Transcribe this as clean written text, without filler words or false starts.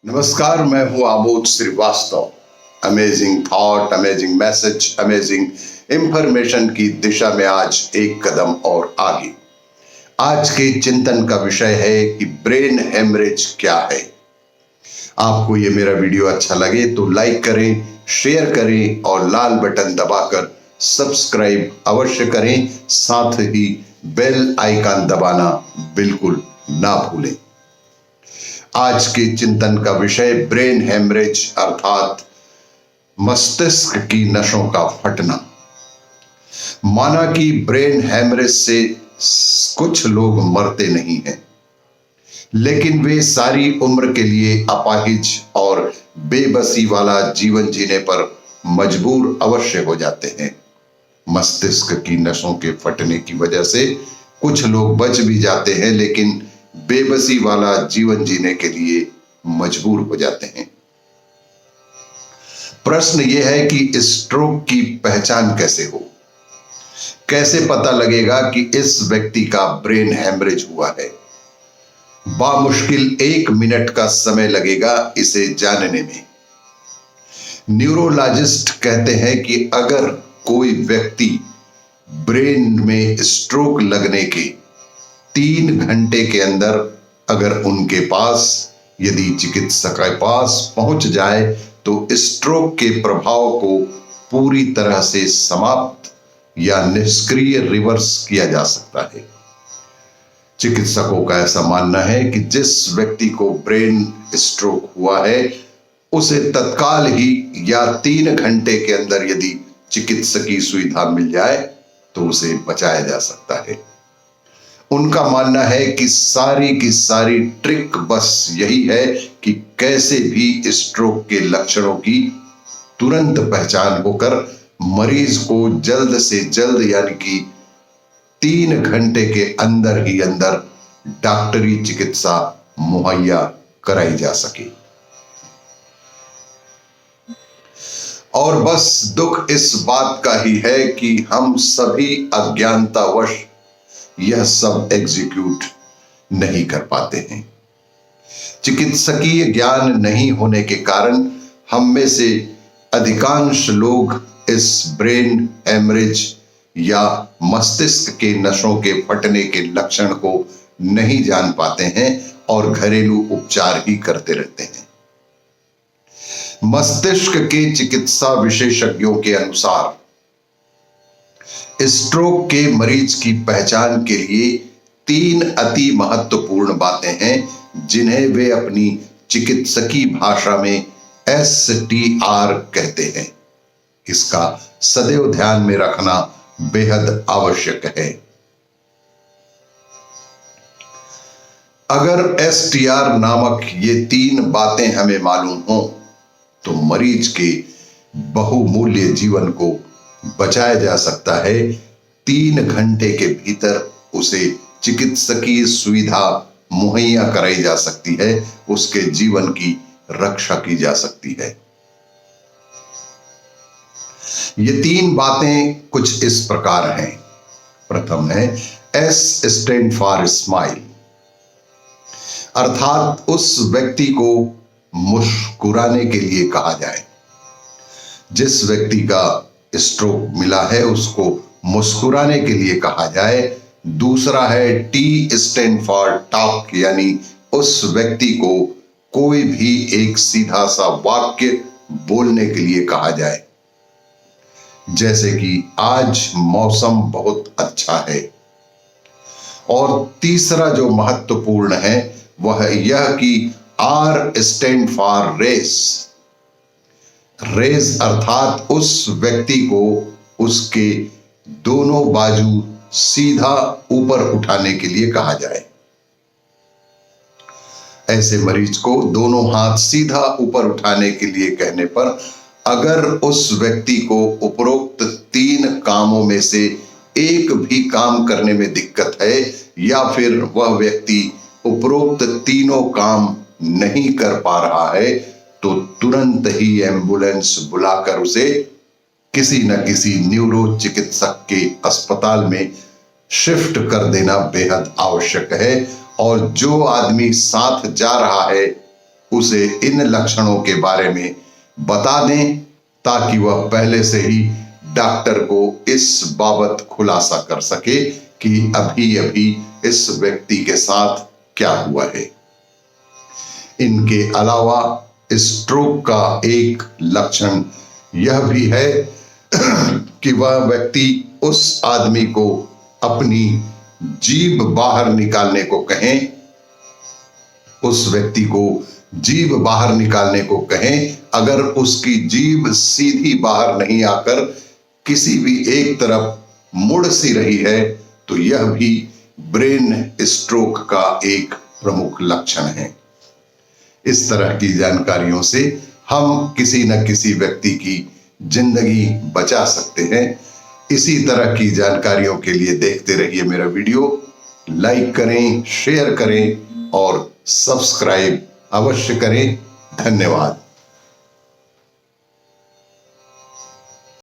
नमस्कार, मैं हूं Amod Shrivastava. Amazing thought, amazing message, amazing information की दिशा में आज एक कदम और आगे। आज के चिंतन का विषय है कि ब्रेन हेमरेज क्या है। आपको ये मेरा वीडियो अच्छा लगे तो लाइक करें, शेयर करें और लाल बटन दबाकर सब्सक्राइब अवश्य करें। साथ ही बेल आइकन दबाना बिल्कुल ना भूलें। आज के चिंतन का विषय ब्रेन हेमरेज अर्थात मस्तिष्क की नसों का फटना। माना कि ब्रेन हेमरेज से कुछ लोग मरते नहीं हैं, लेकिन वे सारी उम्र के लिए अपाहिज और बेबसी वाला जीवन जीने पर मजबूर अवश्य हो जाते हैं। मस्तिष्क की नसों के फटने की वजह से कुछ लोग बच भी जाते हैं, लेकिन बेबसी वाला जीवन जीने के लिए मजबूर हो जाते हैं। प्रश्न यह है कि स्ट्रोक की पहचान कैसे हो, कैसे पता लगेगा कि इस व्यक्ति का ब्रेन हेमरेज हुआ है। बामुश्किल 1 मिनट का समय लगेगा इसे जानने में। न्यूरोलॉजिस्ट कहते हैं कि अगर कोई व्यक्ति ब्रेन में स्ट्रोक लगने के 3 घंटे के अंदर अगर उनके पास यदि चिकित्सक के पास पहुंच जाए तो स्ट्रोक के प्रभाव को पूरी तरह से समाप्त या निष्क्रिय रिवर्स किया जा सकता है। चिकित्सकों का ऐसा मानना है कि जिस व्यक्ति को ब्रेन स्ट्रोक हुआ है उसे तत्काल ही या 3 घंटे के अंदर यदि चिकित्सकीय सुविधा मिल जाए तो उसे बचाया जा सकता है। उनका मानना है कि सारी की सारी ट्रिक बस यही है कि कैसे भी स्ट्रोक के लक्षणों की तुरंत पहचान होकर मरीज को जल्द से जल्द यानी कि 3 घंटे के अंदर ही अंदर डॉक्टरी चिकित्सा मुहैया कराई जा सके। और बस दुख इस बात का ही है कि हम सभी अज्ञानतावश यह सब एग्जीक्यूट नहीं कर पाते हैं। चिकित्सकीय ज्ञान नहीं होने के कारण हम में से अधिकांश लोग इस ब्रेन हेमरेज या मस्तिष्क के नसों के फटने के लक्षण को नहीं जान पाते हैं और घरेलू उपचार ही करते रहते हैं। मस्तिष्क के चिकित्सा विशेषज्ञों के अनुसार स्ट्रोक के मरीज की पहचान के लिए 3 अति महत्वपूर्ण बातें हैं जिन्हें वे अपनी चिकित्सकीय भाषा में STR कहते हैं। इसका सदैव ध्यान में रखना बेहद आवश्यक है। अगर STR नामक ये 3 बातें हमें मालूम हो तो मरीज के बहुमूल्य जीवन को बचाया जा सकता है। 3 घंटे के भीतर उसे चिकित्सकीय सुविधा मुहैया कराई जा सकती है, उसके जीवन की रक्षा की जा सकती है। ये 3 बातें कुछ इस प्रकार हैं। प्रथम है S स्टैंड फॉर स्माइल, अर्थात उस व्यक्ति को मुस्कुराने के लिए कहा जाए। जिस व्यक्ति का स्ट्रोक मिला है उसको मुस्कुराने के लिए कहा जाए। दूसरा है T स्टैंड फॉर टॉक, यानी उस व्यक्ति को कोई भी एक सीधा सा वाक्य बोलने के लिए कहा जाए, जैसे कि आज मौसम बहुत अच्छा है। और तीसरा जो महत्वपूर्ण है वह यह कि R stand for race, rage अर्थात उस व्यक्ति को उसके दोनों बाजू सीधा ऊपर उठाने के लिए कहा जाए। ऐसे मरीज को दोनों हाथ सीधा ऊपर उठाने के लिए कहने पर अगर उस व्यक्ति को उपरोक्त 3 कामों में से एक भी काम करने में दिक्कत है या फिर वह व्यक्ति उपरोक्त तीनों काम नहीं कर पा रहा है तो तुरंत ही एम्बुलेंस बुलाकर उसे किसी न किसी न्यूरो चिकित्सक के अस्पताल में शिफ्ट कर देना बेहद आवश्यक है। और जो आदमी साथ जा रहा है उसे इन लक्षणों के बारे में बता दें ताकि वह पहले से ही डॉक्टर को इस बाबत खुलासा कर सके कि अभी अभी इस व्यक्ति के साथ क्या हुआ है। इनके अलावा स्ट्रोक का एक लक्षण यह भी है कि वह व्यक्ति उस आदमी को अपनी जीभ बाहर निकालने को कहें, उस व्यक्ति को जीभ बाहर निकालने को कहें। अगर उसकी जीभ सीधी बाहर नहीं आकर किसी भी एक तरफ मुड़ सी रही है तो यह भी ब्रेन स्ट्रोक का एक प्रमुख लक्षण है। इस तरह की जानकारियों से हम किसी न किसी व्यक्ति की जिंदगी बचा सकते हैं। इसी तरह की जानकारियों के लिए देखते रहिए मेरा वीडियो, लाइक करें, शेयर करें और सब्सक्राइब अवश्य करें। धन्यवाद।